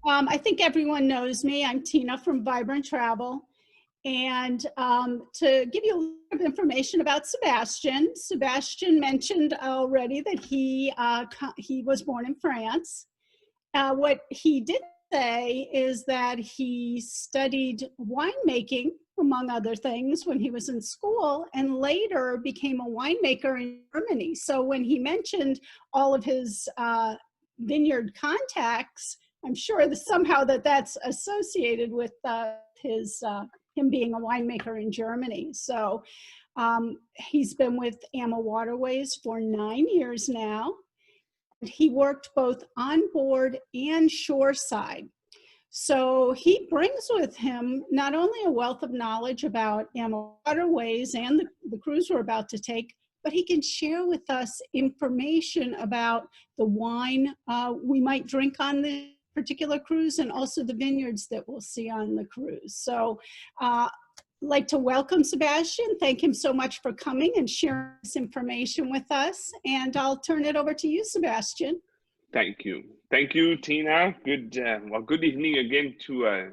I think everyone knows me. I'm Tina from Vibrant Travel. And to give you a little bit of information about Sebastian, Sebastian mentioned already that he was born in France. What he did say is that he studied winemaking, among other things, when he was in school, and later became a winemaker in Germany. So when he mentioned all of his vineyard contacts, I'm sure that somehow that's associated with him being a winemaker in Germany. So he's been with AmaWaterways for 9 years now. He worked both on board and shoreside. So he brings with him not only a wealth of knowledge about AmaWaterways and the cruise we're about to take, but he can share with us information about the wine we might drink on the particular cruise, and also the vineyards that we'll see on the cruise. So I'd like to welcome Sebastian. Thank him so much for coming and sharing this information with us. And I'll turn it over to you, Sebastian. Thank you. Thank you, Tina. Good evening again to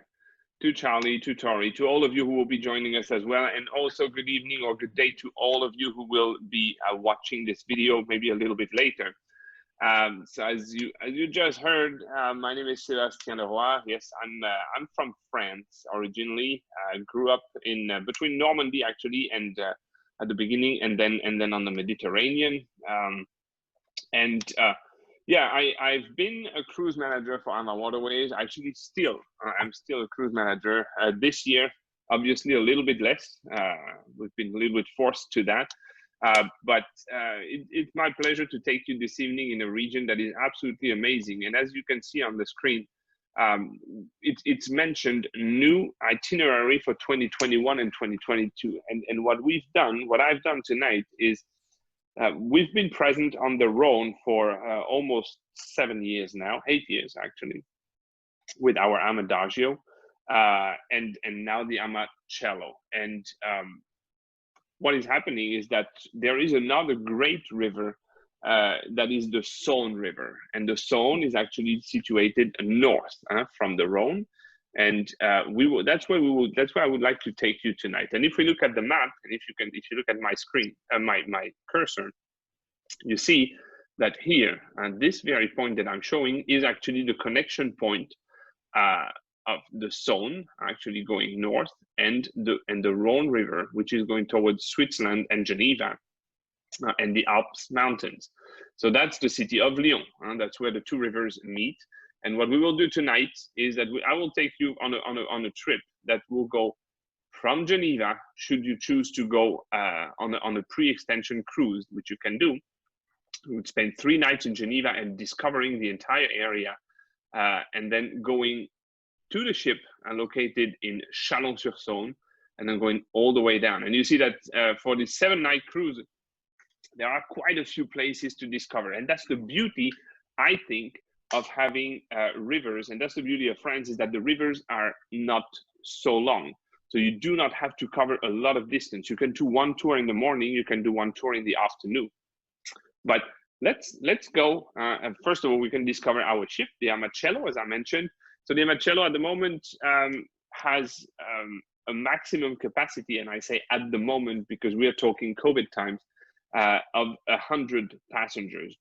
Charlie, to Tori, to all of you who will be joining us as well. And also good evening or good day to all of you who will be watching this video maybe a little bit later. So as you just heard, my name is Sébastien Leroy. Yes, I'm from France originally. I grew up in between Normandy actually, and at the beginning, and then on the Mediterranean. Yeah, I've been a cruise manager for AmaWaterways. Actually, I'm still a cruise manager. This year, obviously, a little bit less. We've been a little bit forced to that. But it's my pleasure to take you this evening in a region that is absolutely amazing. And as you can see on the screen, it's mentioned new itinerary for 2021 and 2022. And what I've done tonight is we've been present on the Rhone for almost 7 years now, 8 years actually, with our Amadagio and now the Amacello. And what is happening is that there is another great river that is the Saône River, and the Saône is actually situated north from the Rhone, and that's where I would like to take you tonight. And if we look at the map, and if you look at my screen, my cursor, you see that here, and this very point that I'm showing is actually the connection point of the Saône, actually going north, and the Rhone River, which is going towards Switzerland and Geneva and the Alps mountains. So that's the city of Lyon. That's where the two rivers meet. And what we will do tonight is that I will take you on a trip that will go from Geneva, should you choose to go on a pre-extension cruise, which you can do. We would spend 3 nights in Geneva and discovering the entire area, and then going to the ship located in Chalon-sur-Saône, and then going all the way down. And you see that for the 7-night cruise, there are quite a few places to discover. And that's the beauty, I think, of having rivers. And that's the beauty of France, is that the rivers are not so long. So you do not have to cover a lot of distance. You can do one tour in the morning, you can do one tour in the afternoon. But let's go. First of all, we can discover our ship, the Amacello, as I mentioned. So the Amacello at the moment has a maximum capacity, and I say at the moment because we are talking COVID times, of 100 passengers.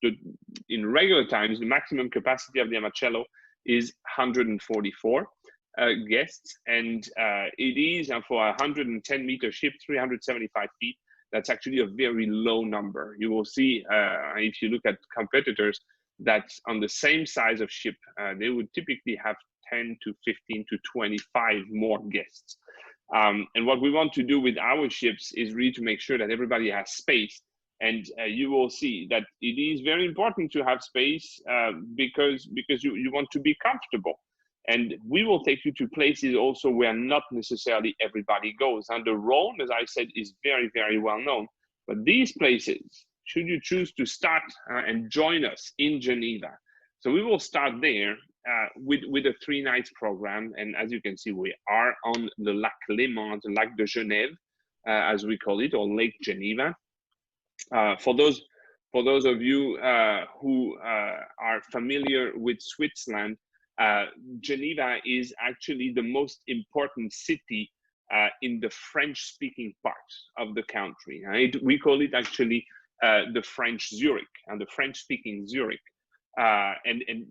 In regular times, the maximum capacity of the Amacello is 144 guests, and it is for a 110-meter ship, 375 feet. That's actually a very low number. You will see if you look at competitors that on the same size of ship, they would typically have 10 to 15 to 25 more guests. And what we want to do with our ships is really to make sure that everybody has space. And you will see that it is very important to have space because you want to be comfortable. And we will take you to places also where not necessarily everybody goes. And the Rhone, as I said, is very, very well known. But these places, should you choose to start and join us in Geneva. So we will start there with a 3 nights program. And as you can see, we are on the Lac Léman, the Lac de Genève, as we call it, or Lake Geneva. For those of you who are familiar with Switzerland, Geneva is actually the most important city in the French-speaking part of the country. We call it actually the French Zurich, and the French-speaking Zurich. And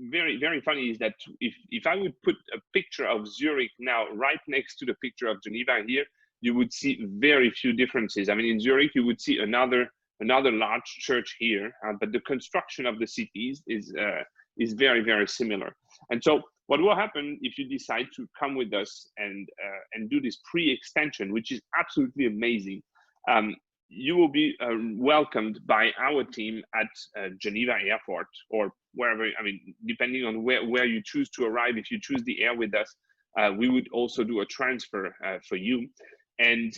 very, very funny is that if I would put a picture of Zurich now right next to the picture of Geneva here, you would see very few differences. I mean, in Zurich, you would see another large church here, but the construction of the cities is very, very similar. And so what will happen if you decide to come with us and do this pre-extension, which is absolutely amazing, you will be welcomed by our team at Geneva Airport or wherever, I mean, depending on where you choose to arrive. If you choose the air with us, we would also do a transfer for you. And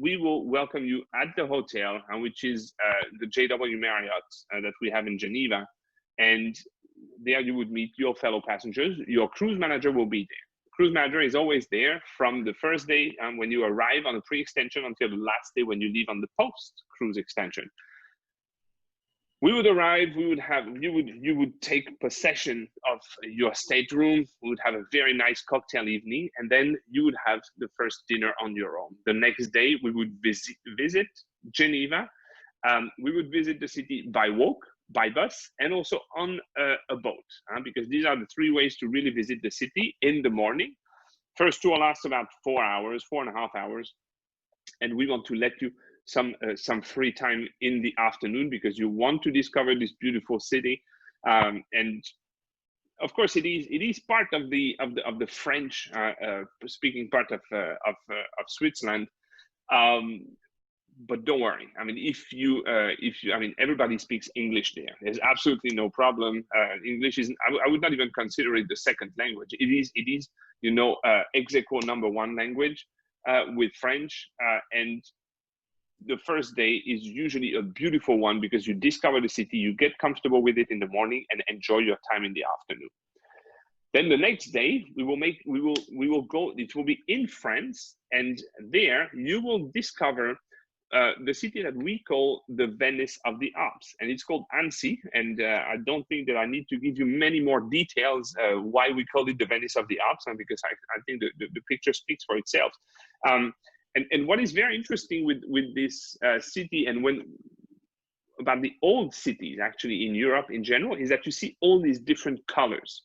we will welcome you at the hotel, which is the JW Marriott that we have in Geneva. And there you would meet your fellow passengers. Your cruise manager will be there. Cruise manager is always there from the first day when you arrive on the pre-extension until the last day when you leave on the post-cruise extension. We would arrive, we would have, you would take possession of your stateroom, we would have a very nice cocktail evening, and then you would have the first dinner on your own. The next day, we would visit Geneva. We would visit the city by walk, by bus, and also on a boat, because these are the three ways to really visit the city in the morning. First tour lasts about 4 hours, 4.5 hours, and we want to let you some free time in the afternoon because you want to discover this beautiful city. And of course, it is part of the French speaking part of Switzerland. But don't worry. I mean, I mean, everybody speaks English there. There's absolutely no problem. English is, I would not even consider it the second language. It is, you know, ex aequo #1 language with French. And the first day is usually a beautiful one because you discover the city, you get comfortable with it in the morning and enjoy your time in the afternoon. Then the next day we will go, it will be in France, and there you will discover the city that we call the Venice of the Alps, and it's called Annecy. And I don't think that I need to give you many more details why we call it the Venice of the Alps, because I think the picture speaks for itself. And what is very interesting with this city and about the old cities actually in Europe in general is that you see all these different colors.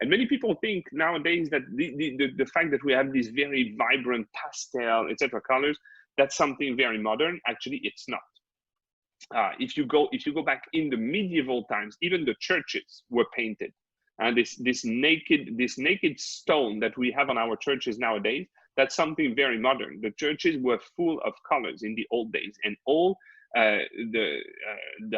And many people think nowadays that the fact that we have these very vibrant pastel, etc. colors, that's something very modern. Actually, it's not. If you go back in the medieval times, even the churches were painted. And this naked stone that we have on our churches nowadays, that's something very modern. The churches were full of colors in the old days, and all the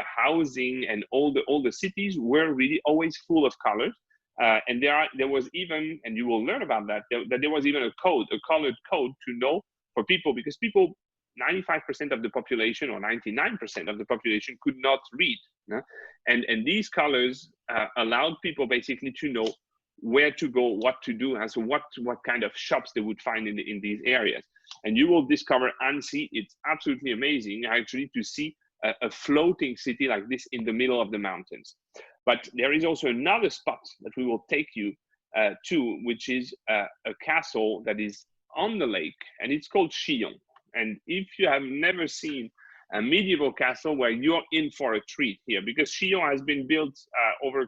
housing and all the cities were really always full of colors. And there was even, and you will learn about that, that there was even a colored code to know for people, because people, 95% of the population or 99% of the population could not read. And these colors allowed people basically to know where to go, what to do, and so what kind of shops they would find in these areas. And you will discover Annecy. It's absolutely amazing actually to see a floating city like this in the middle of the mountains. But there is also another spot that we will take you to, which is a castle that is on the lake, and it's called Chillon. And if you have never seen a medieval castle, where you're in for a treat here, because Chillon has been built over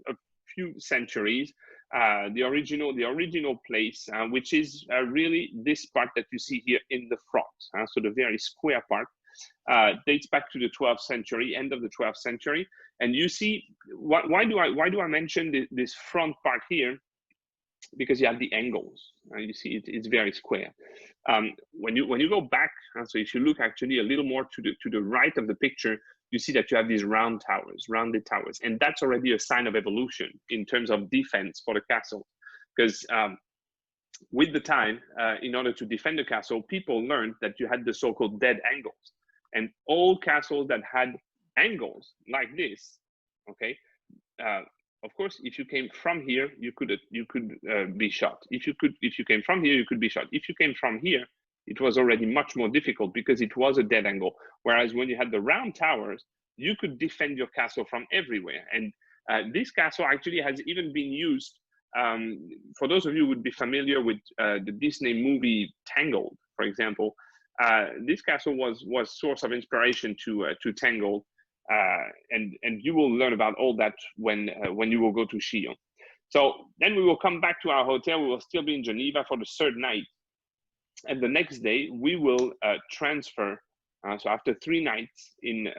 a few centuries. The original place, which is really this part that you see here in the front. So the very square part dates back to the 12th century, end of the 12th century. And you see, why do I mention this front part here? Because you have the angles. You see, it's very square. When you go back, so if you look actually a little more to the right of the picture, you see that you have these rounded towers, and that's already a sign of evolution in terms of defense for the castle. Because with the time, in order to defend the castle, people learned that you had the so-called dead angles, and all castles that had angles like this, okay. Of course, if you came from here, you could be shot. If you came from here, you could be shot. If you came from here, it was already much more difficult because it was a dead angle. Whereas when you had the round towers, you could defend your castle from everywhere. And this castle actually has even been used For those of you who would be familiar with the Disney movie Tangled, for example, this castle was source of inspiration to Tangled, and you will learn about all that when you will go to Chillon. So then we will come back to our hotel. We will still be in Geneva for the third night, and the next day we will transfer. So after 3 nights in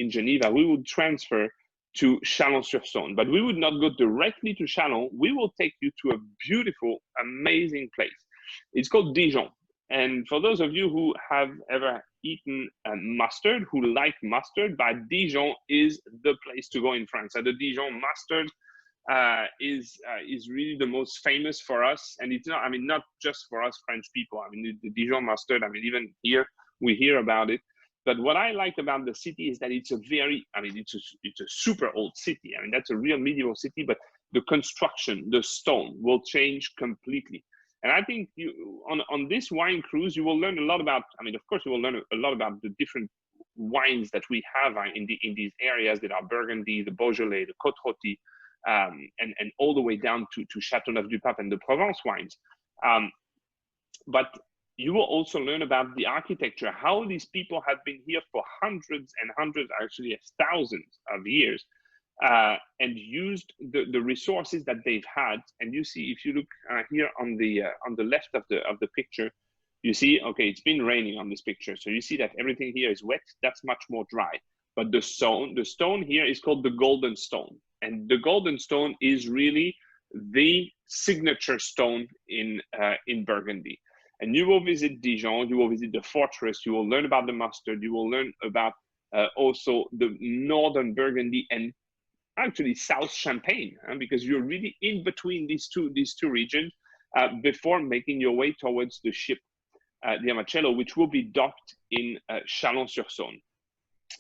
Geneva, we will transfer to Chalon-sur-Saône. But we would not go directly to Chalon. We will take you to a beautiful, amazing place. It's called Dijon. And for those of you who have ever eaten mustard, who like mustard, but Dijon is the place to go in France. So the Dijon mustard is really the most famous for us. And it's not, I mean, not just for us French people. I mean, the Dijon mustard, I mean, even here, we hear about it. But what I like about the city is that it's a very, I mean, it's a super old city. I mean, that's a real medieval city, but the construction, the stone will change completely. And I think on this wine cruise, you will learn a lot about, I mean, of course, you will learn a lot about the different wines that we have in these areas that are Burgundy, the Beaujolais, the Côte Rôtie, and all the way down to Châteauneuf-du-Pape and the Provence wines. But you will also learn about the architecture, how these people have been here for hundreds and hundreds, actually thousands of years, and used the resources that they've had. And you see, if you look here on the left of the picture, you see, okay, it's been raining on this picture, so you see that everything here is wet. That's much more dry. But the stone here is called the golden stone, and the golden stone is really the signature stone in Burgundy. And you will visit Dijon, you will visit the fortress, you will learn about the mustard, you will learn about also the northern Burgundy and actually South Champagne, because you're really in between these two regions before making your way towards the ship, the Amacello, which will be docked in Chalon-sur-Saône.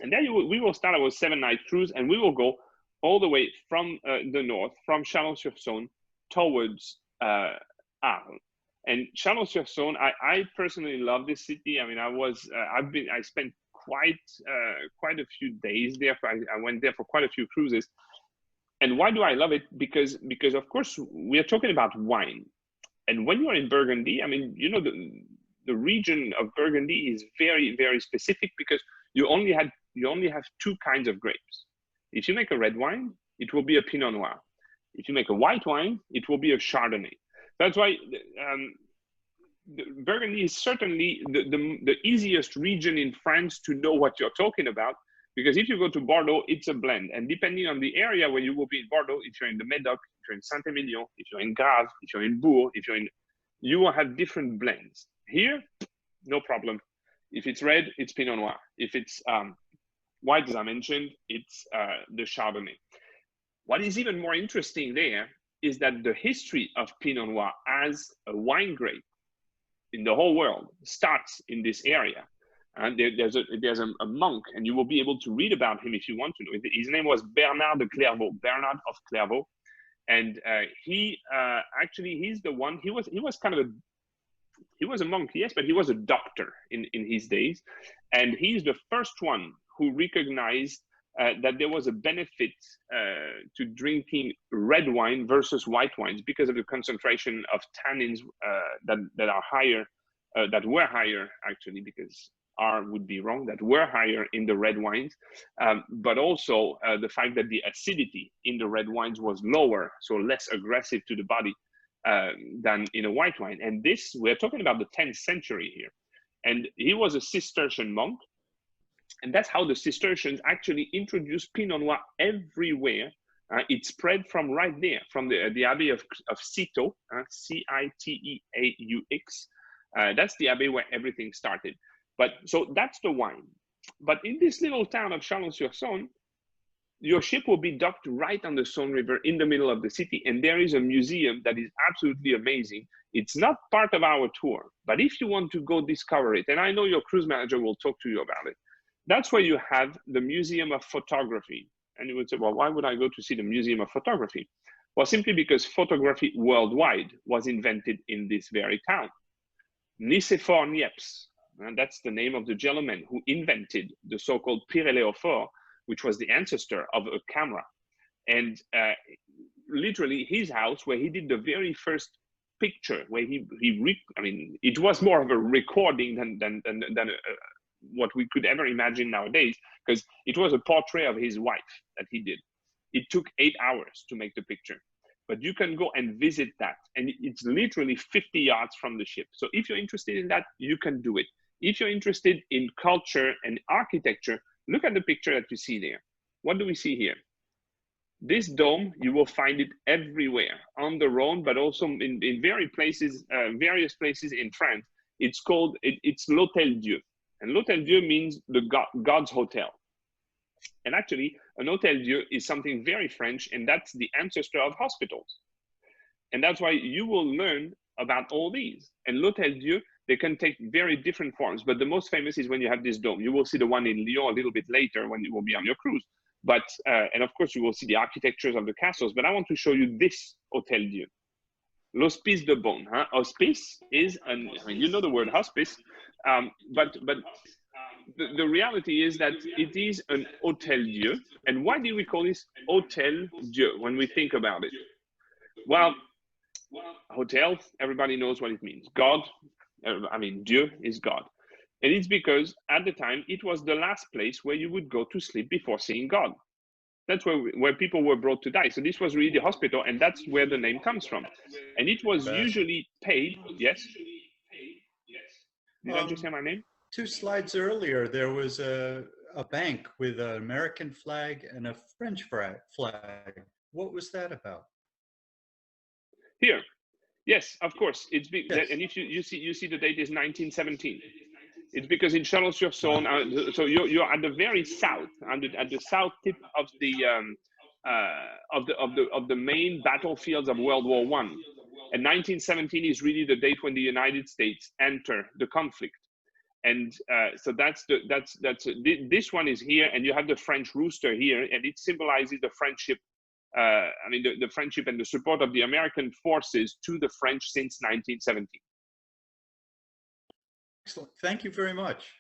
And then we will start our 7-night cruise, and we will go all the way from the north, from Chalon-sur-Saône towards Arles. And Chalon-sur-Saône, I personally love this city. I mean, I spent quite a few days there. I went there for quite a few cruises. And why do I love it? Because of course we are talking about wine. And when you're in Burgundy, I mean, you know, the region of Burgundy is very, very specific because you only have 2 kinds of grapes. If you make a red wine, it will be a Pinot Noir. If you make a white wine, it will be a Chardonnay. That's why Burgundy is certainly the easiest region in France to know what you're talking about, because if you go to Bordeaux, it's a blend. And depending on the area where you will be in Bordeaux, if you're in the Médoc, if you're in Saint-Emilion, if you're in Graves, if you're in Bourg, you will have different blends. Here, no problem. If it's red, it's Pinot Noir. If it's white, as I mentioned, it's the Chardonnay. What is even more interesting there is that the history of Pinot Noir as a wine grape in the whole world starts in this area. And there's a monk, and you will be able to read about him if you want to know. His name was Bernard de Clairvaux, Bernard of Clairvaux. And he's the one, he was a monk, yes, but he was a doctor in his days. And he's the first one who recognized that there was a benefit to drinking red wine versus white wines because of the concentration of tannins that are higher, that were higher actually, because R would be wrong, that were higher in the red wines, but also the fact that the acidity in the red wines was lower, so less aggressive to the body than in a white wine. And this, we're talking about the 10th century here. And he was a Cistercian monk. And that's how the Cistercians actually introduced Pinot Noir everywhere. It spread from right there, from the Abbey of Citeaux, C-I-T-E-A-U-X. That's the abbey where everything started. But so that's the wine. But in this little town of Chalon-sur-Saône, your ship will be docked right on the Saône River in the middle of the city. And there is a museum that is absolutely amazing. It's not part of our tour, but if you want to go discover it, and I know your cruise manager will talk to you about it, that's where you have the Museum of Photography. And you would say, well, why would I go to see the Museum of Photography? Well, simply because photography worldwide was invented in this very town. Nicéphore Niepce, and that's the name of the gentleman who invented the so-called pyréléophore, which was the ancestor of a camera. And literally his house where he did the very first picture, where I mean, it was more of a recording than what we could ever imagine nowadays, because it was a portrait of his wife that he did. It took 8 hours to make the picture, but you can go and visit that, and it's literally 50 yards from the ship. So if you're interested in that, you can do it. If you're interested in culture and architecture, look at the picture that you see there. What do we see here? This dome, you will find it everywhere on the Rhone, but also in various places in France. It's called, it's l'Hôtel Dieu. And l'Hôtel Dieu means the God's hotel. And actually, an Hôtel Dieu is something very French, and that's the ancestor of hospitals. And that's why you will learn about all these. And l'Hôtel Dieu, they can take very different forms, but the most famous is when you have this dome. You will see the one in Lyon a little bit later when you will be on your cruise. But, and of course, you will see the architectures of the castles, but I want to show you this Hôtel Dieu. L'Hospice de Beaune. Huh? Hospice is, I mean, you know the word hospice, but the reality is that it is an Hôtel Dieu. And why did we call this Hôtel Dieu when we think about it? Well, hotel, everybody knows what it means. God, I mean, Dieu is God. And it's because at the time, it was the last place where you would go to sleep before seeing God. That's where people were brought to die. So this was really the hospital, and that's where the name comes from. And it was usually paid, yes? Did I just say my name? 2 slides earlier, there was a bank with an American flag and a French flag. What was that about? Here, yes, of course. It's big, yes. And if you see the date is 1917. It's because in Chalon-sur-Saône, so you're at the very south, at the south tip of the main battlefields of World War I. And 1917 is really the date when the United States enter the conflict. And so this one is here, and you have the French rooster here, and it symbolizes the friendship. I mean, the friendship and the support of the American forces to the French since 1917. Excellent. Thank you very much.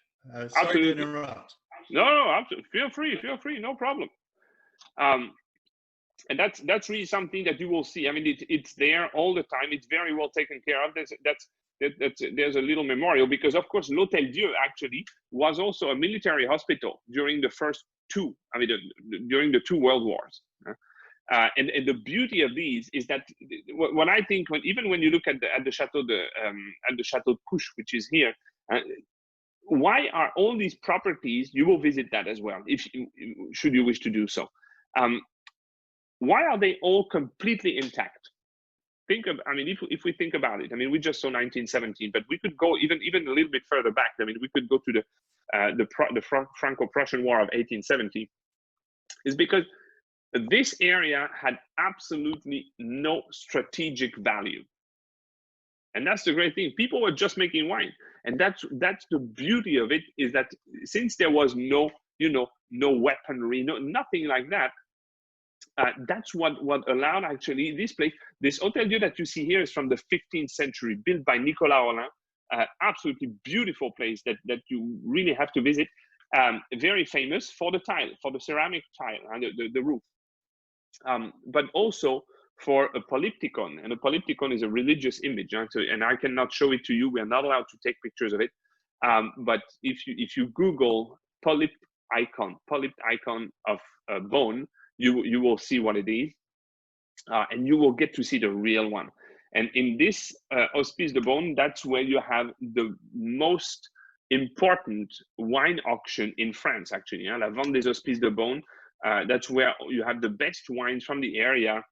Sorry to interrupt. No, absolutely. Feel free, no problem. And that's really something that you will see. I mean, it's there all the time. It's very well taken care of. There's a little memorial because, of course, l'Hôtel Dieu actually was also a military hospital during the first two. I mean, during the 2 world wars. And the beauty of these is that what I think, even when you look at the Chateau de Couche, which is here, why are all these properties? You will visit that as well, should you wish to do so. Why are they all completely intact? I mean, if we think about it, I mean, we just saw 1917, but we could go even a little bit further back. I mean, we could go to the Franco-Prussian War of 1870. Is because this area had absolutely no strategic value. And that's the great thing. People were just making wine. And that's the beauty of it, is that since there was no weaponry, nothing like that, that's what allowed actually this place. This Hôtel Dieu that you see here is from the 15th century, built by Nicolas Rolin. Absolutely beautiful place that you really have to visit. Very famous for the tile, for the ceramic tile and the roof. But also for a polyptychon, and a polyptychon is a religious image, and I cannot show it to you. We are not allowed to take pictures of it. But if you Google polyp icon of bone, you will see what it is, and you will get to see the real one. And in this Hospice de Beaune, that's where you have the most important wine auction in France, actually. La Vente des Hospices de Beaune. That's where you have the best wines from the area.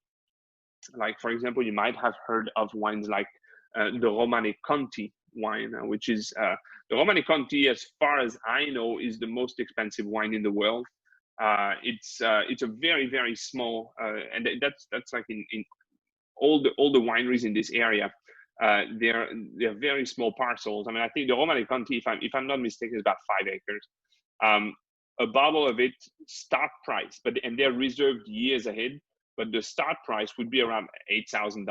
Like, for example, you might have heard of wines like the Romane Conti wine, which is the Romane Conti, as far as I know, is the most expensive wine in the world. It's a very, very small, and that's like in all the wineries in this area. They're very small parcels. I mean, I think the Romane Conti, if I'm not mistaken, is about 5 acres. A bottle of it, start price, and they're reserved years ahead, but the start price would be around $8,000.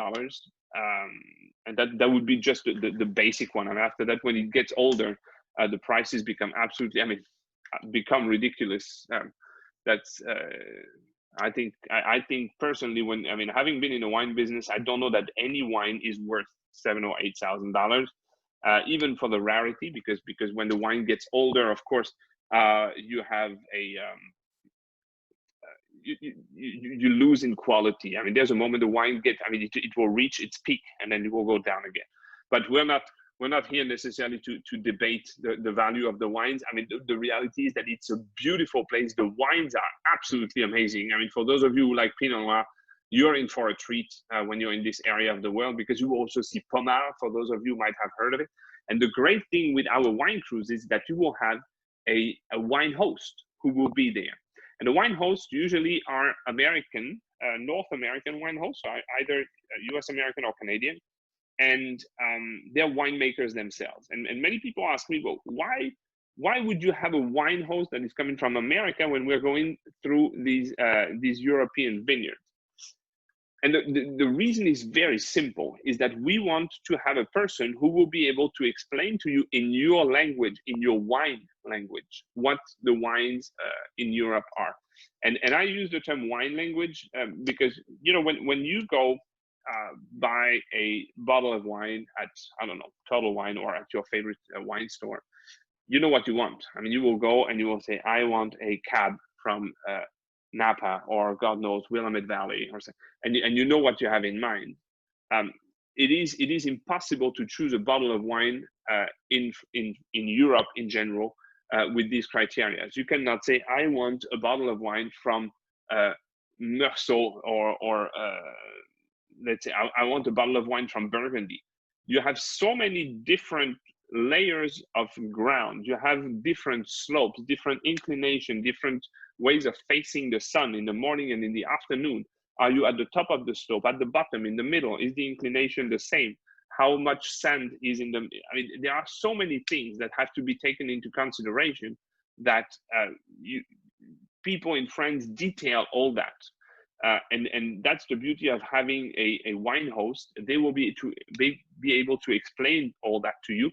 And that would be just the basic one. And after that, when it gets older, the prices become absolutely, become ridiculous. I think personally, having been in the wine business, I don't know that any wine is worth $7,000 or $8,000, even for the rarity, because when the wine gets older, of course, you have a you lose in quality. I mean, there's a moment the wine it will reach its peak and then it will go down again. But we're not here necessarily to debate the value of the wines. I mean, the reality is that it's a beautiful place. The wines are absolutely amazing. I mean, for those of you who like Pinot Noir, you're in for a treat when you're in this area of the world, because you will also see Pommard, for those of you who might have heard of it. And the great thing with our wine cruise is that you will have a wine host who will be there. And the wine hosts usually are American, North American wine hosts, so either US American or Canadian. And they're winemakers themselves. And many people ask me, well, why would you have a wine host that is coming from America when we're going through these European vineyards? And the reason is very simple, is that we want to have a person who will be able to explain to you in your language, in your wine language, what the wines in Europe are. And I use the term wine language because, you know, when you go buy a bottle of wine at, I don't know, Total Wine or at your favorite wine store, you know what you want. I mean, you will go and you will say, I want a cab from Napa, or God knows, Willamette Valley, or something, and you know what you have in mind. It is impossible to choose a bottle of wine in Europe in general with these criteria. You cannot say, I want a bottle of wine from Meursault, or let's say I want a bottle of wine from Burgundy. You have so many different layers of ground. You have different slopes, different inclination, different ways of facing the sun in the morning and in the afternoon. Are you at the top of the slope, at the bottom, in the middle? Is the inclination the same? How much sand is in the, I mean, there are so many things that have to be taken into consideration that people in France detail all that. And that's the beauty of having a wine host. They will be able to explain all that to you.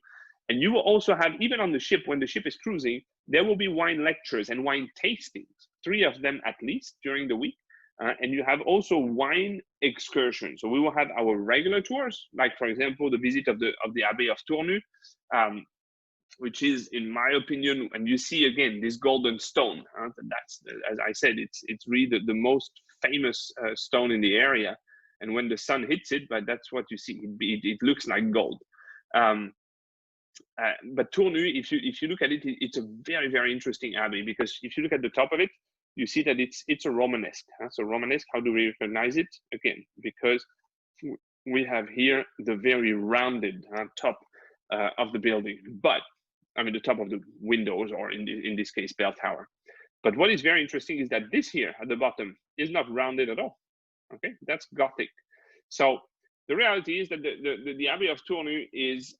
And you will also have, even on the ship, when the ship is cruising, there will be wine lectures and wine tastings, 3 of them at least during the week. And you have also wine excursions. So we will have our regular tours, like, for example, the visit of the Abbey of Tournus, which is, in my opinion, and you see again this golden stone. That's, as I said, it's really the most famous stone in the area. And when the sun hits it, but that's what you see. It looks like gold. But Tournus, if you look at it, it's a very, very interesting abbey, because if you look at the top of it, you see that it's a Romanesque. So Romanesque, how do we recognize it? Again, because we have here the very rounded top of the building, but I mean the top of the windows, or in this case, bell tower. But what is very interesting is that this here at the bottom is not rounded at all. Okay, that's Gothic. So the reality is that the Abbey of Tournus is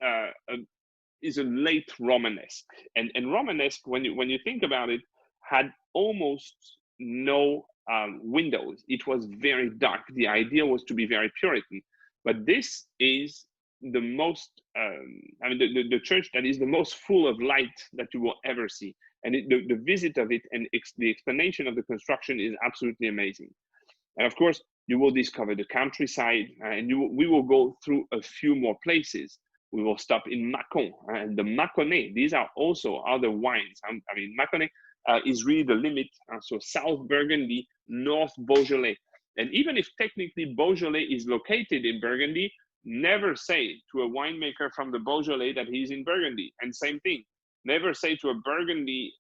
a late Romanesque, and Romanesque, when you think about it, had almost no windows. It was very dark. The idea was to be very Puritan, but this is the most, I mean, the church that is the most full of light that you will ever see. And the visit of it and the explanation of the construction is absolutely amazing. And of course, you will discover the countryside, and we will go through a few more places. We will stop in Mâcon and the Mâconnais. These are also other wines. I mean, Mâconnais is really the limit. So South Burgundy, North Beaujolais. And even if technically Beaujolais is located in Burgundy, never say to a winemaker from the Beaujolais that he's in Burgundy. And same thing, never say to a Burgundy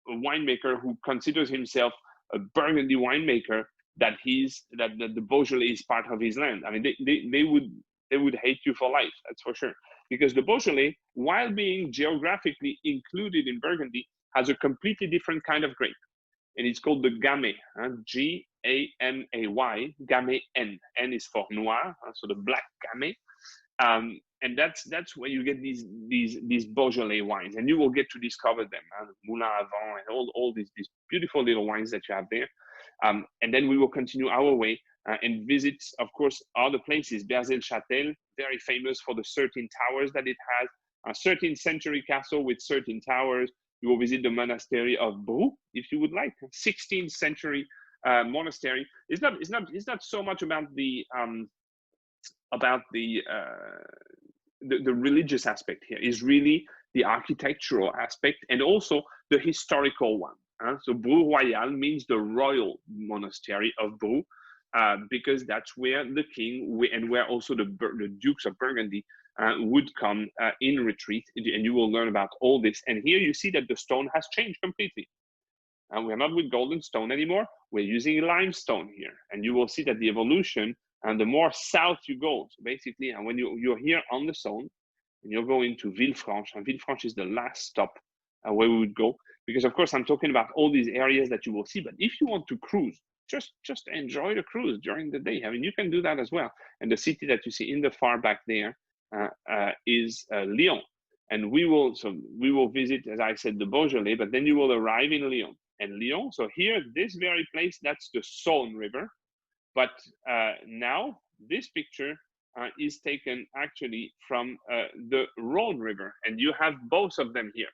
a winemaker who considers himself a Burgundy winemaker that the Beaujolais is part of his land. I mean, they would hate you for life, that's for sure. Because the Beaujolais, while being geographically included in Burgundy, has a completely different kind of grape. And it's called the Gamay, G-A-M-A-Y, Gamay N. N is for noir, so the black Gamay. And that's where you get these Beaujolais wines, and you will get to discover them, Moulin à Vent, and all these beautiful little wines that you have there. And then we will continue our way and visit, of course, other places. Berzelle-Châtel, very famous for the 13 towers that it has, a 13th century castle with 13 towers. You will visit the monastery of Brou, if you would like, 16th century monastery. It's not so much about the religious aspect here. Is really the architectural aspect and also the historical one. So Brou Royal means the royal monastery of Brou, because that's where the king and where also the dukes of Burgundy would come in retreat, and you will learn about all this. And here you see that the stone has changed completely. And we're not with golden stone anymore. We're using limestone here, and you will see that the evolution. And the more south you go, so basically, and when you're here on the Saône, and you're going to Villefranche, and Villefranche is the last stop where we would go, because of course I'm talking about all these areas that you will see. But if you want to cruise, just enjoy the cruise during the day. I mean, you can do that as well. And the city that you see in the far back there is Lyon, and we will visit, as I said, the Beaujolais, but then you will arrive in Lyon. And Lyon, so here, this very place, that's the Saône River. But now this picture is taken actually from the Rhône River, and you have both of them here.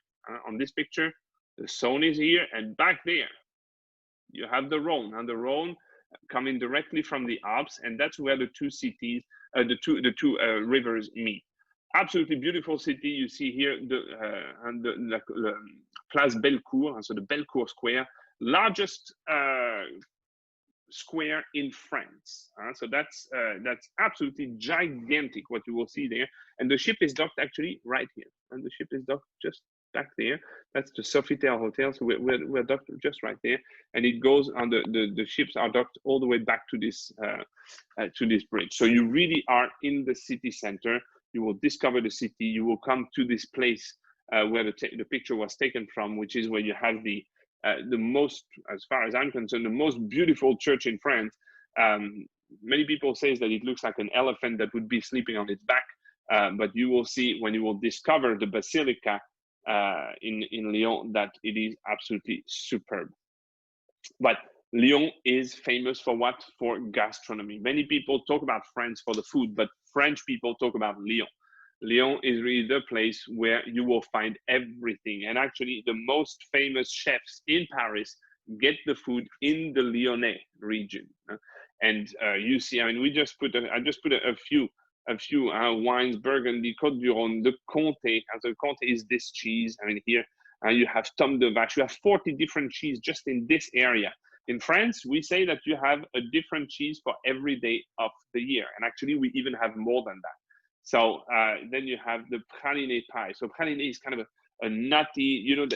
On this picture, the Saône is here, and back there, you have the Rhône, and the Rhône coming directly from the Alps, and that's where the two cities, the two rivers meet. Absolutely beautiful city. You see here the Place Bellecour, so the Bellecour Square, largest square in France. So that's absolutely gigantic what you will see there. And the ship is docked actually right here. And the ship is docked just back there. That's the Sofitel Hotel. So we're docked just right there. And it goes on the ships are docked all the way back to this bridge. So you really are in the city center. You will discover the city. You will come to this place where the picture was taken from, which is where you have the most, as far as I'm concerned, the most beautiful church in France. Many people say that it looks like an elephant that would be sleeping on its back, but you will see when you will discover the basilica in Lyon that it is absolutely superb. But Lyon is famous for what? For gastronomy. Many people talk about France for the food, but French people talk about Lyon. Lyon is really the place where you will find everything. And actually, the most famous chefs in Paris get the food in the Lyonnais region. And you see, I mean, I just put a few wines: Burgundy, Côte du Rhône, the Comté. And the Comté is this cheese. I mean, here you have Tome de Vache. You have 40 different cheese just in this area. In France, we say that you have a different cheese for every day of the year. And actually, we even have more than that. So then you have the praliné pie. So praliné is kind of a nutty, you know,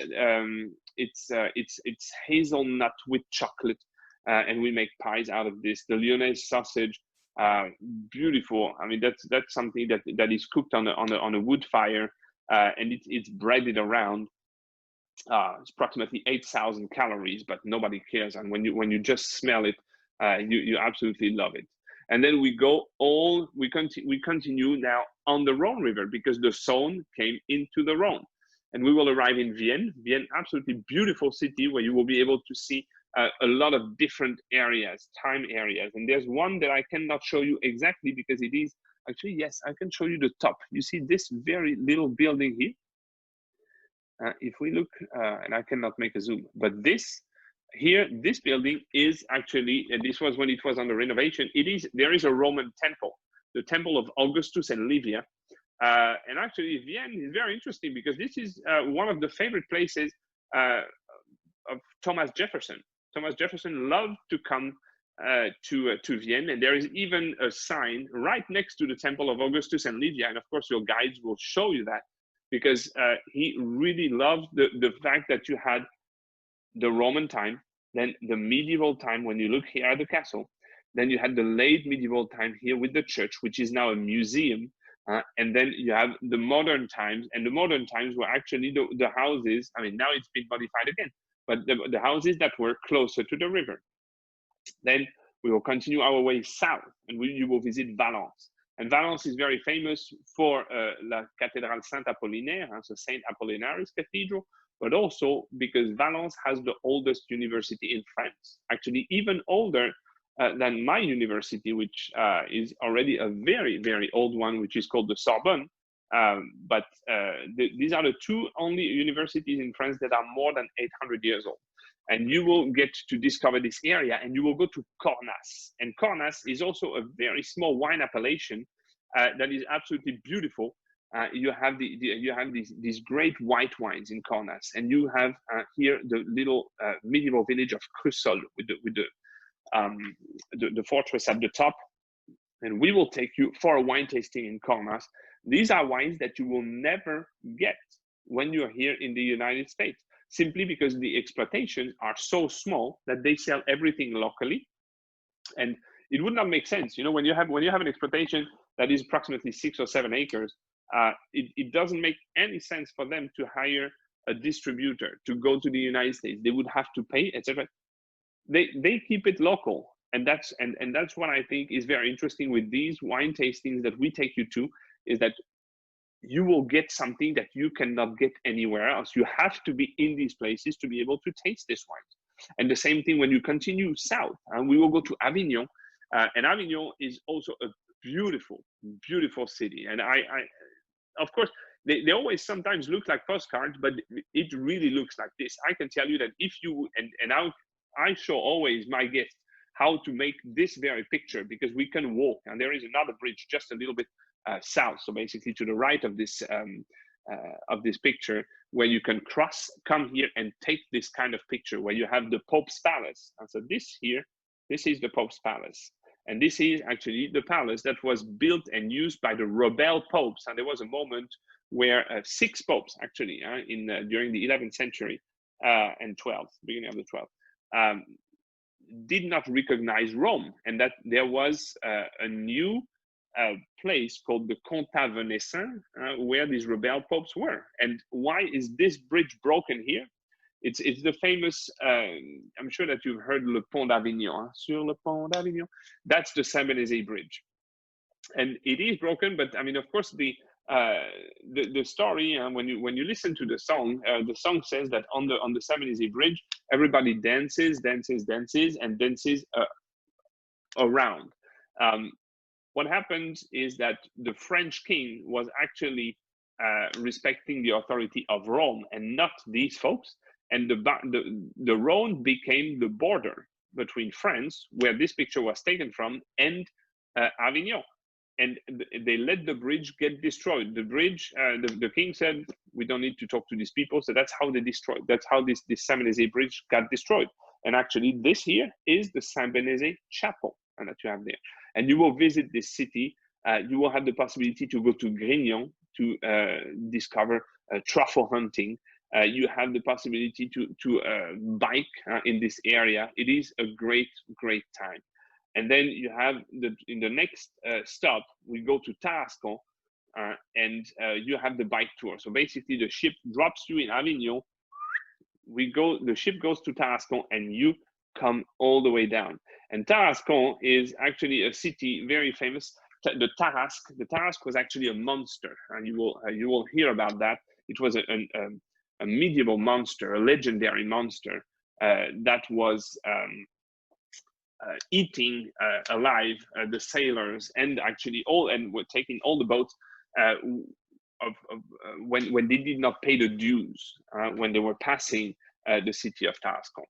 it's hazelnut with chocolate, and we make pies out of this. The Lyonnais sausage, beautiful. I mean, that's something that is cooked on a wood fire, and it's breaded around. It's approximately 8,000 calories, but nobody cares. And when you just smell it, you absolutely love it. And then we continue now on the Rhône River, because the Saône came into the Rhône. And we will arrive in Vienne. Vienne, absolutely beautiful city where you will be able to see a lot of different areas, time areas. And there's one that I cannot show you exactly because it is, actually, yes, I can show you the top. You see this very little building here? If we look, and I cannot make a zoom, but this building is actually, and this was when it was under renovation, there is a Roman temple, the temple of Augustus and Livia. And actually Vienne is very interesting because this is one of the favorite places of Thomas Jefferson. Thomas Jefferson loved to come to Vienne, and there is even a sign right next to the temple of Augustus and Livia. And of course your guides will show you that, because he really loved the fact that you had the Roman time, then the medieval time when you look here at the castle, then you had the late medieval time here with the church, which is now a museum, and then you have the modern times, and the modern times were actually the houses, I mean, now it's been modified again, but the houses that were closer to the river. Then we will continue our way south, and you will visit Valence. And Valence is very famous for La Cathédrale Saint-Apollinaire, so Saint Apollinaris Cathedral, but also because Valence has the oldest university in France, actually even older than my university, which is already a very, very old one, which is called the Sorbonne. These are the two only universities in France that are more than 800 years old. And you will get to discover this area, and you will go to Cornas. And Cornas is also a very small wine appellation that is absolutely beautiful. You have these great white wines in Cornas, and you have here the little medieval village of Crussol with the fortress at the top. And we will take you for a wine tasting in Cornas. These are wines that you will never get when you're here in the United States, simply because the exploitations are so small that they sell everything locally. And it would not make sense, you know, when you have an exploitation that is approximately 6 or 7 acres, it doesn't make any sense for them to hire a distributor to go to the United States. They would have to pay, etc. They keep it local, and that's what I think is very interesting with these wine tastings that we take you to, is that you will get something that you cannot get anywhere else. You have to be in these places to be able to taste this wine. And the same thing when you continue south, and we will go to Avignon, and Avignon is also a beautiful, beautiful city. And I of course, they always sometimes look like postcards, but it really looks like this. I can tell you that if you, and I show always my guests how to make this very picture, because we can walk, and there is another bridge just a little bit south, so basically to the right of this picture, where you can come here and take this kind of picture, where you have the Pope's Palace. And so this is the Pope's Palace. And this is actually the palace that was built and used by the rebel popes. And there was a moment where 6 popes, actually, during the 11th century and 12th, beginning of the 12th, did not recognize Rome, and that there was a new place called the Comtat Venessin, where these rebel popes were. And why is this bridge broken here? It's the famous, I'm sure that you've heard Le Pont d'Avignon, sur le Pont d'Avignon. That's the Saint-Bénézet bridge. And it is broken, but I mean, of course, the story, when you listen to the song says that on the Saint-Bénézet bridge, everybody dances around. What happened is that the French king was actually respecting the authority of Rome and not these folks. And the Rhone became the border between France, where this picture was taken from, and Avignon. And they let the bridge get destroyed. The bridge, the king said, we don't need to talk to these people. So that's how they destroyed. That's how this Saint-Bénézet bridge got destroyed. And actually, this here is the Saint-Bénézet chapel that you have there. And you will visit this city. You will have the possibility to go to Grignon to discover truffle hunting. You have the possibility to bike in this area. It is a great, great time. And then you have in the next stop, we go to Tarascon, and you have the bike tour. So basically, the ship drops you in Avignon. The ship goes to Tarascon, and you come all the way down. And Tarascon is actually a city very famous. The Tarasque was actually a monster, and you will hear about that. It was a medieval monster, a legendary monster that was eating alive the sailors, and actually were taking all the boats when they did not pay the dues when they were passing the city of Tarascon.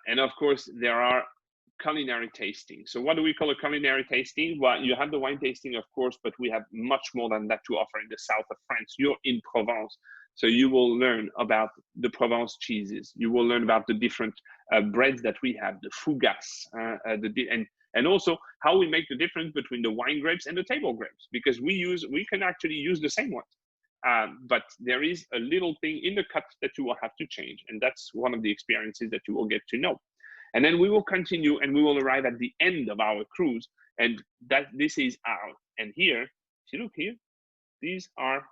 And of course, there are culinary tasting. So what do we call a culinary tasting? Well, you have the wine tasting, of course, but we have much more than that to offer in the south of France. You're in Provence, so you will learn about the Provence cheeses. You will learn about the different breads that we have, the fougasse, and also how we make the difference between the wine grapes and the table grapes, because we can actually use the same ones. But there is a little thing in the cut that you will have to change, and that's one of the experiences that you will get to know. And then we will continue, and we will arrive at the end of our cruise, and this is our, and here, if you look here, these are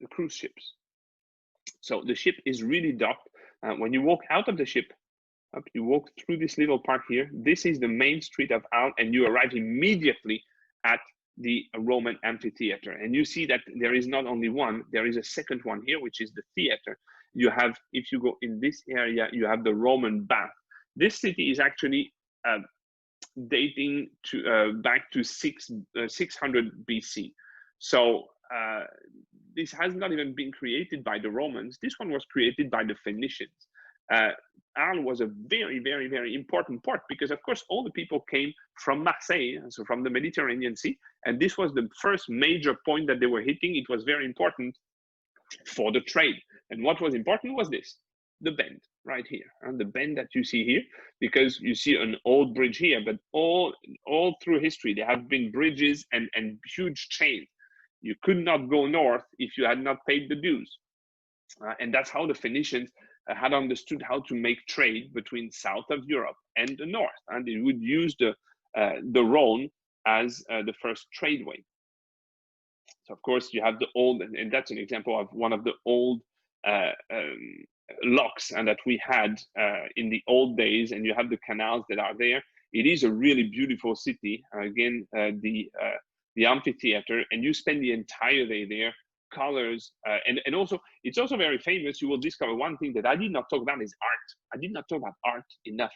the cruise ships. So the ship is really docked. When you walk out of the ship, you walk through this little park here. This is the main street of Arles, and you arrive immediately at the Roman amphitheater. And you see that there is not only one, there is a second one here, which is the theater. You have, if you go in this area, you have the Roman bath. This city is actually dating to back to 600 BC. So this has not even been created by the Romans. This one was created by the Phoenicians. Arles was a very, very, very important port because, of course, all the people came from Marseille, so from the Mediterranean Sea, and this was the first major point that they were hitting. It was very important for the trade. And what was important was this, the bend right here, and the bend that you see here, because you see an old bridge here, but all through history, there have been bridges and huge chains. You could not go north if you had not paid the dues. And that's how the Phoenicians had understood how to make trade between south of Europe and the north. And they would use the Rhone as the first tradeway. So of course you have the old, and that's an example of one of the old locks and that we had in the old days, and you have the canals that are there. It is a really beautiful city. Again, the amphitheater, and you spend the entire day there. Colors, and also it's also very famous. You will discover one thing that I did not talk about is art. I did not talk about art enough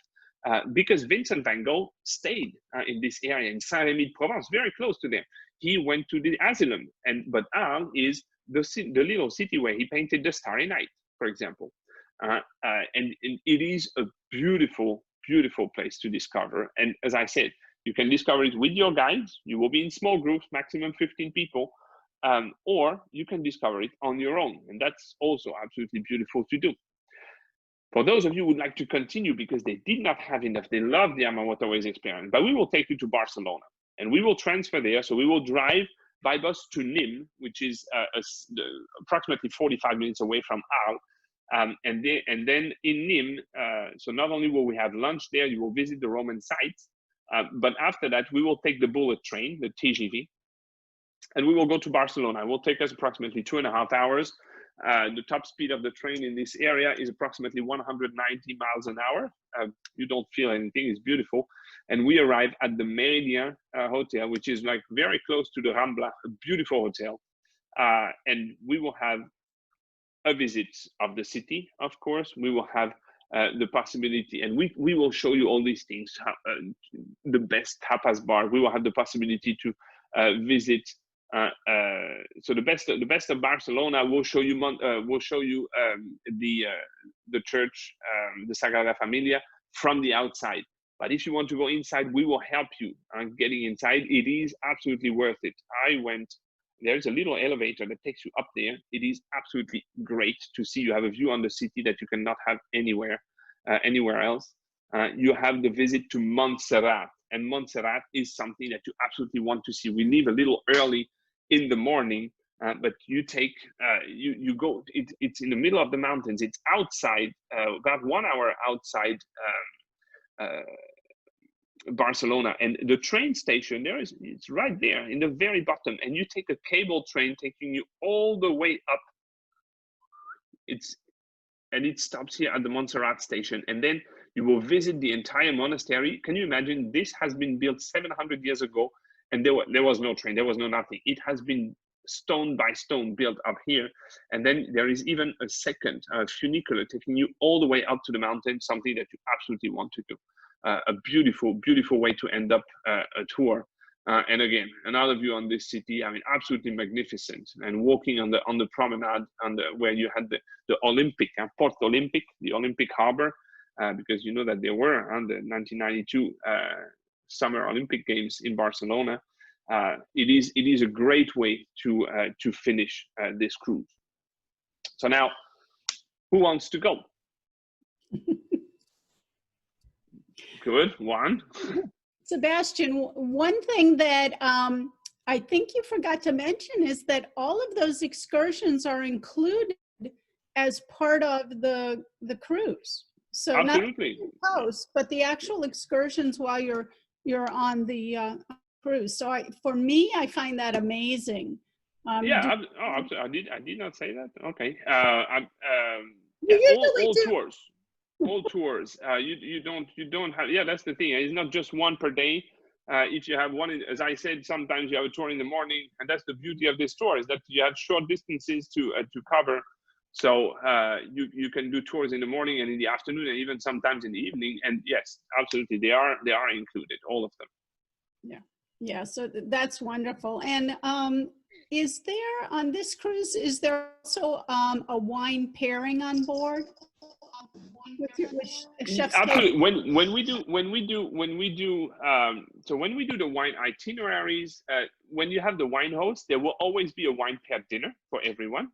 because Vincent van Gogh stayed in this area in Saint-Rémy-de-Provence, very close to them. He went to the asylum, but Arles is the little city where he painted the Starry Night, for example. And it is a beautiful, beautiful place to discover. And as I said, you can discover it with your guides. You will be in small groups, maximum 15 people. Or you can discover it on your own, and that's also absolutely beautiful to do. For those of you who would like to continue because they did not have enough, they love the AmaWaterways experience, but we will take you to Barcelona, and we will transfer there. So we will drive by bus to Nîmes, which is approximately 45 minutes away from Arles, and then in Nîmes, so not only will we have lunch there, you will visit the Roman sites, but after that, we will take the bullet train, the TGV, and we will go to Barcelona. It will take us approximately 2.5 hours. The top speed of the train in this area is approximately 190 miles an hour. You don't feel anything, it's beautiful. And we arrive at the Meridian Hotel, which is like very close to the Rambla, a beautiful hotel. And we will have a visit of the city, of course. We will have the possibility, and we will show you all these things, the best tapas bar. We will have the possibility to visit so the best of Barcelona. We'll show you the church, the Sagrada Familia, from the outside. But if you want to go inside, we will help you getting inside. It is absolutely worth it. I went. There's a little elevator that takes you up there. It is absolutely great to see. You have a view on the city that you cannot have anywhere else. You have the visit to Montserrat, and Montserrat is something that you absolutely want to see. We leave a little early in the morning, but you take you go. It's in the middle of the mountains. It's outside, about 1 hour outside Barcelona, and the train station it's right there in the very bottom, and you take a cable train taking you all the way up. It stops here at the Montserrat station, and then you will visit the entire monastery. Can you imagine? This has been built 700 years ago, and there was no train, there was no nothing. It has been stone by stone built up here, and then there is even a second funicular taking you all the way up to the mountain, something that you absolutely want to do. A beautiful, beautiful way to end up a tour. And again, another view on this city. I mean, absolutely magnificent. And walking on the promenade, where you had the Olympic, Port Olympic, the Olympic harbor, because you know that there were on the 1992 Summer Olympic Games in Barcelona. It is a great way to finish this cruise. So now, who wants to go? Good, one. Sebastian, one thing that I think you forgot to mention is that all of those excursions are included as part of the cruise. So absolutely. Not the coast, but the actual excursions while you're on the cruise. So for me, I find that amazing. Yeah, I did not say that. Okay. All tours. You don't have. Yeah, that's the thing. It's not just one per day. If you have one, as I said, sometimes you have a tour in the morning, and that's the beauty of this tour, is that you have short distances to cover. So you can do tours in the morning and in the afternoon, and even sometimes in the evening. And yes, absolutely, they are included, all of them. Yeah. So that's wonderful. And is there on this cruise, is there also a wine pairing on board with a chef's table? Absolutely. When we do the wine itineraries, when you have the wine host, there will always be a wine paired dinner for everyone.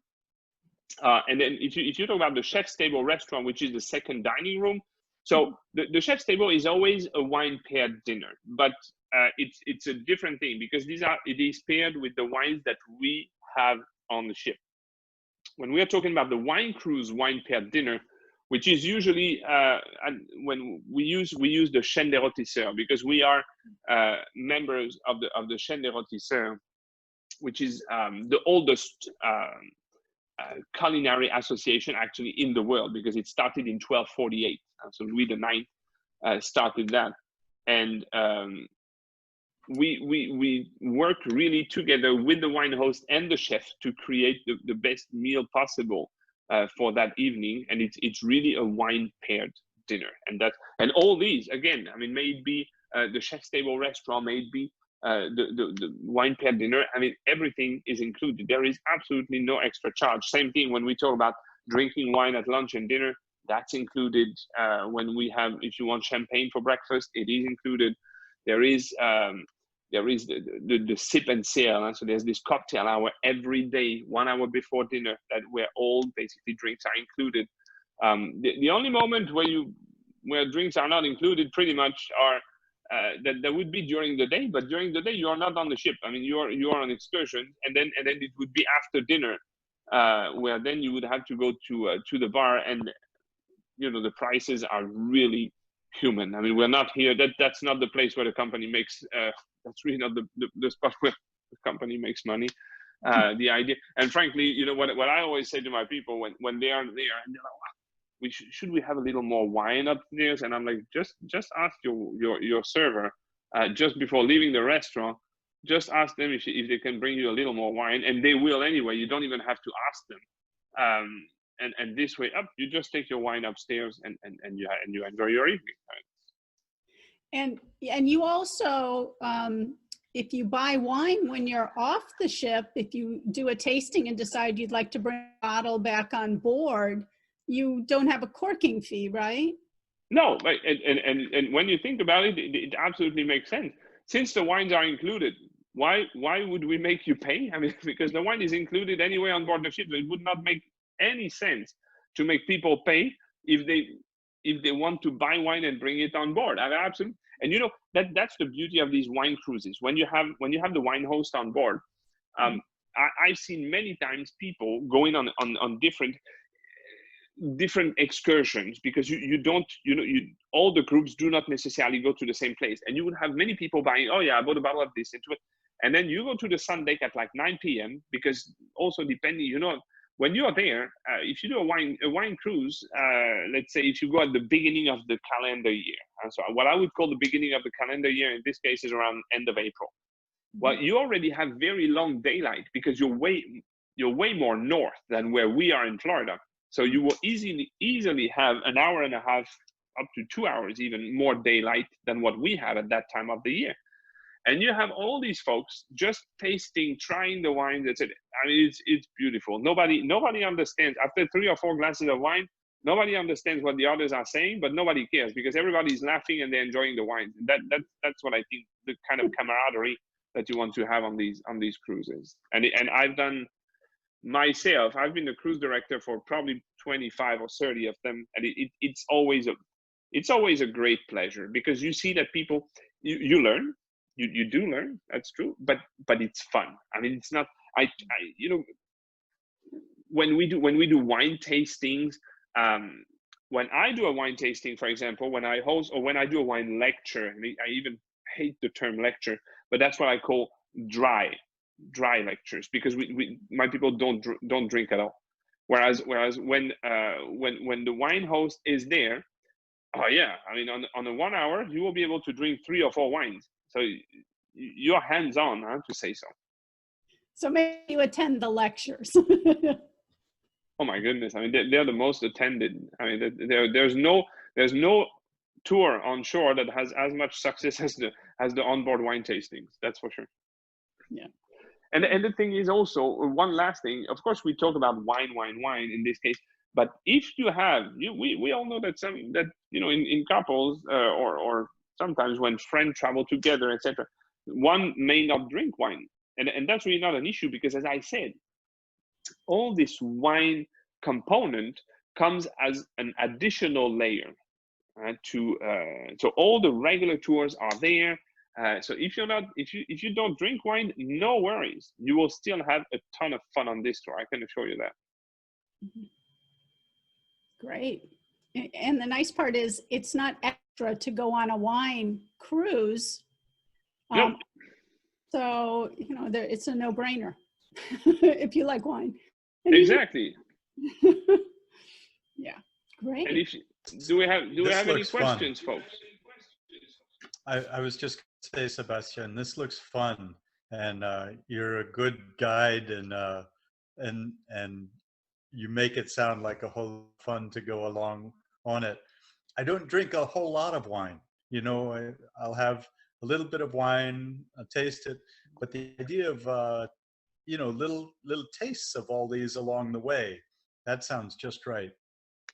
And then if you talk about the chef's table restaurant, which is the second dining room, so the chef's table is always a wine paired dinner, but it's a different thing because it is paired with the wines that we have on the ship. When we are talking about the wine cruise wine paired dinner, which is usually when we use the chaîne des rôtisseurs, because we are members of the chaîne des rôtisseurs, which is the oldest culinary association actually in the world, because it started in 1248. So Louis IX started that, and we work really together with the wine host and the chef to create the best meal possible for that evening, and it's really a wine paired dinner. And all these, again, I mean, may it be the chef's table restaurant, may it be the wine paired dinner, I mean, everything is included. There is absolutely no extra charge. Same thing when we talk about drinking wine at lunch and dinner, that's included. When we have, if you want champagne for breakfast, it is included. There is the sip and sail. So there's this cocktail hour every day, 1 hour before dinner, that where all basically drinks are included. The only moment where drinks are not included pretty much are that would be during the day, but during the day you are not on the ship. I mean, you are on excursion, and then it would be after dinner, where then you would have to go to the bar, and the prices are really human. I mean, we're not here. That's not the place where the company makes. That's really not the spot where the company makes money. The idea, and frankly, what I always say to my people when they are there, and they're like, should we have a little more wine upstairs? And I'm like, just ask your server just before leaving the restaurant. Just ask them if they can bring you a little more wine, and they will anyway. You don't even have to ask them. And this way up, you just take your wine upstairs and you enjoy your evening. And you also, if you buy wine when you're off the ship, if you do a tasting and decide you'd like to bring a bottle back on board, you don't have a corking fee, right? No, right. And when you think about it, it absolutely makes sense. Since the wines are included, why would we make you pay? I mean, because the wine is included anyway on board the ship. So it would not make any sense to make people pay if they want to buy wine and bring it on board. I mean, absolutely. And that's the beauty of these wine cruises. When you have the wine host on board, I've seen many times people going on different excursions, because all the groups do not necessarily go to the same place, and you would have many people buying, oh yeah, I bought a bottle of this into it, and then you go to the sun deck at like 9 p.m. because also depending, when you are there, if you do a wine cruise, let's say if you go at the beginning of the calendar year, so what I would call the beginning of the calendar year in this case is around end of April. Well, you already have very long daylight because you're way more north than where we are in Florida. So you will easily have an hour and a half, up to 2 hours, even more daylight than what we have at that time of the year. And you have all these folks just tasting, trying the wine. That's it. I mean, it's beautiful. Nobody understands. After 3 or 4 glasses of wine, nobody understands what the others are saying, but nobody cares because everybody's laughing and they're enjoying the wine. That's what I think, the kind of camaraderie that you want to have on these cruises. And I've done myself. I've been the cruise director for probably 25 or 30 of them, and it's always a great pleasure because you see that people you learn. You do learn, that's true, but it's fun. I mean, it's not. When we do wine tastings, when I do a wine tasting, for example, when I host or when I do a wine lecture, I even hate the term lecture, but that's what I call dry lectures, because my people don't drink at all. Whereas when the wine host is there, oh yeah, I mean, on a 1 hour, you will be able to drink 3 or 4 wines. So you're hands-on, to say so. So maybe you attend the lectures. Oh my goodness! I mean, they're the most attended. I mean, there's no tour on shore that has as much success as the onboard wine tastings. That's for sure. Yeah. And the thing is also, one last thing, of course, we talk about wine in this case, but if you have, we all know that in couples or sometimes when friends travel together, etc., one may not drink wine. And that's really not an issue because, as I said, all this wine component comes as an additional layer so all the regular tours are there. So if you don't drink wine, no worries, you will still have a ton of fun on this tour. I can assure you that. Great. And the nice part is it's not extra to go on a wine cruise. No. So it's a no-brainer if you like wine. And exactly. Yeah, great. And do we have any questions, folks? I was just going to say, Sebastian, this looks fun, and you're a good guide, and you make it sound like a whole fun to go along on it. I don't drink a whole lot of wine. I'll have a little bit of wine, I'll taste it, but the idea of little tastes of all these along the way, that sounds just right.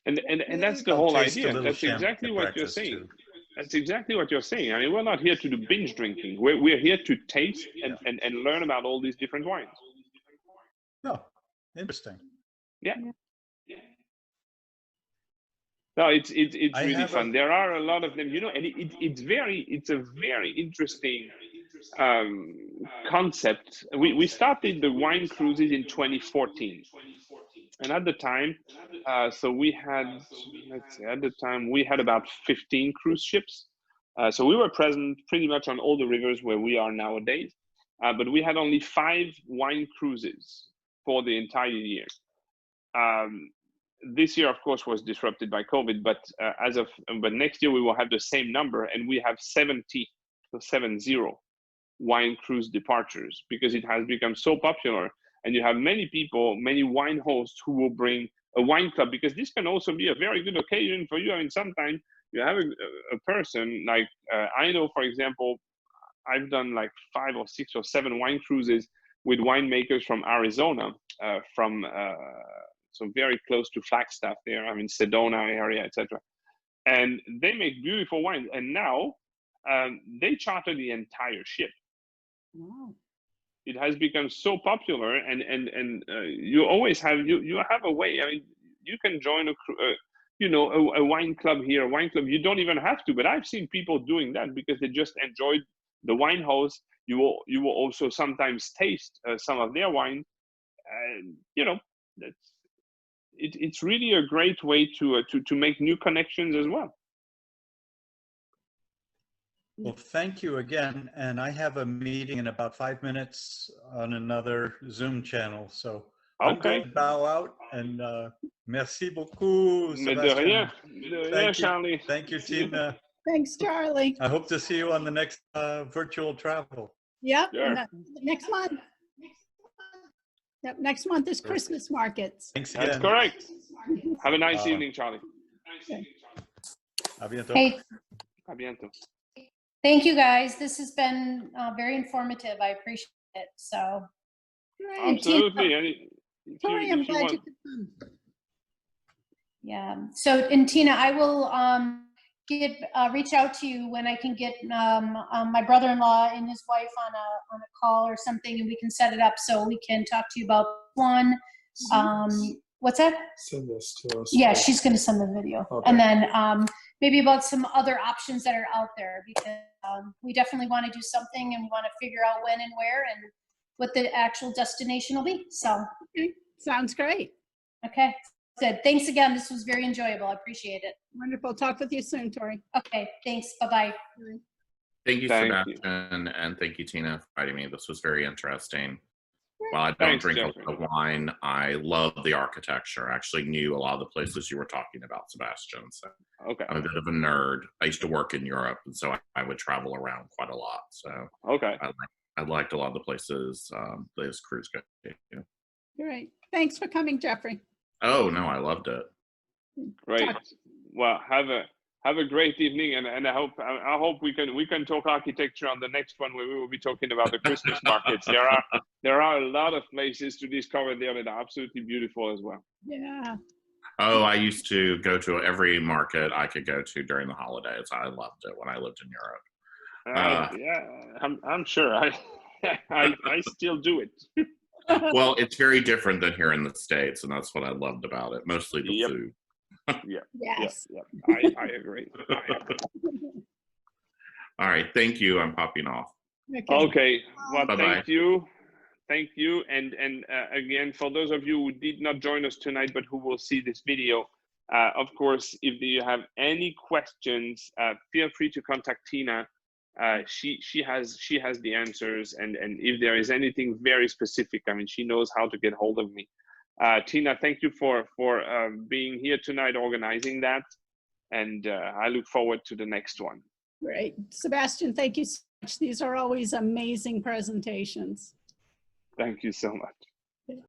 And that's the whole idea. That's exactly what you're saying. Too. That's exactly what you're saying. I mean, we're not here to do binge drinking. We're here to taste and learn about all these different wines. Oh, interesting. Yeah. No, it's really fun. There are a lot of them, and it's a very interesting concept. We started the wine cruises in 2014. And at the time, so we had, at the time we had about 15 cruise ships. So we were present pretty much on all the rivers where we are nowadays. But we had only 5 wine cruises for the entire year. This year, of course, was disrupted by COVID, but but next year we will have the same number, and we have 70 wine cruise departures because it has become so popular. And you have many people, many wine hosts who will bring a wine club, because this can also be a very good occasion for you. I mean, sometimes you have a person like, I know, for example, I've done like 5 or 6 or 7 wine cruises with winemakers from Arizona, so very close to Flagstaff there, I mean, Sedona area, etc. And they make beautiful wines. And now they charter the entire ship. Wow. It has become so popular, and you always have you have a way. I mean, you can join a wine club here, a wine club. You don't even have to, but I've seen people doing that because they just enjoyed the wine host. You will also sometimes taste some of their wine, and it's really a great way to make new connections as well. Well, thank you again. And I have a meeting in about 5 minutes on another Zoom channel. So I'm going to bow out, and merci beaucoup, Sebastian. De rien, Charlie. Thank you, Tina. Thanks, Charlie. I hope to see you on the next virtual travel. Yep, sure. Next month. Yep, next month is Christmas markets. Thanks again. That's correct. Have a nice evening, Charlie. Okay. A bientôt. Hey, A bientôt. thank you guys. This has been very informative. I appreciate it. So, Absolutely. Tori, I'm glad you could come. yeah. So, and Tina, I will reach out to you when I can get my brother-in-law and his wife on a call or something, and we can set it up so we can talk to you about one. What's that? Send this to us. Yeah, she's going to send the video. Okay. And then maybe about some other options that are out there, because we definitely want to do something, and we want to figure out when and where and what the actual destination will be. So, Okay. Sounds great. okay, good. Thanks again. This was very enjoyable. I appreciate it. Wonderful. Talk with you soon, Tori. Okay, thanks. Bye-bye. Thank you, Thank Sebastian, and thank you, Tina, for inviting me. This was very interesting. While I don't Thanks, drink Jeffrey. a lot of wine, I love the architecture. I actually knew a lot of the places you were talking about, Sebastian. So Okay. I'm a bit of a nerd. I used to work in Europe, and so I would travel around quite a lot. So Okay. I liked a lot of the places this cruise go to. Great. Thanks for coming, Jeffrey. Oh, no, I loved it. Great. Well, have have a great evening, and I hope we can talk architecture on the next one, where we will be talking about the Christmas markets. There are a lot of places to discover there that are absolutely beautiful as well. Yeah. Oh, I used to go to every market I could go to during the holidays. I loved it when I lived in Europe. Yeah, I'm sure. I still do it. Well, it's very different than here in the States, and that's what I loved about it. Mostly the Yep. food. Yes. Yep. I agree. All right, thank you. I'm popping off. Okay. Well, Bye-bye. Thank you. And again, for those of you who did not join us tonight, but who will see this video, of course, if you have any questions, feel free to contact Tina. She has the answers, and if there is anything very specific, I mean, she knows how to get hold of me. Tina, thank you for being here tonight, organizing that, and I look forward to the next one. Great. Sebastian, thank you so much. These are always amazing presentations. Thank you so much.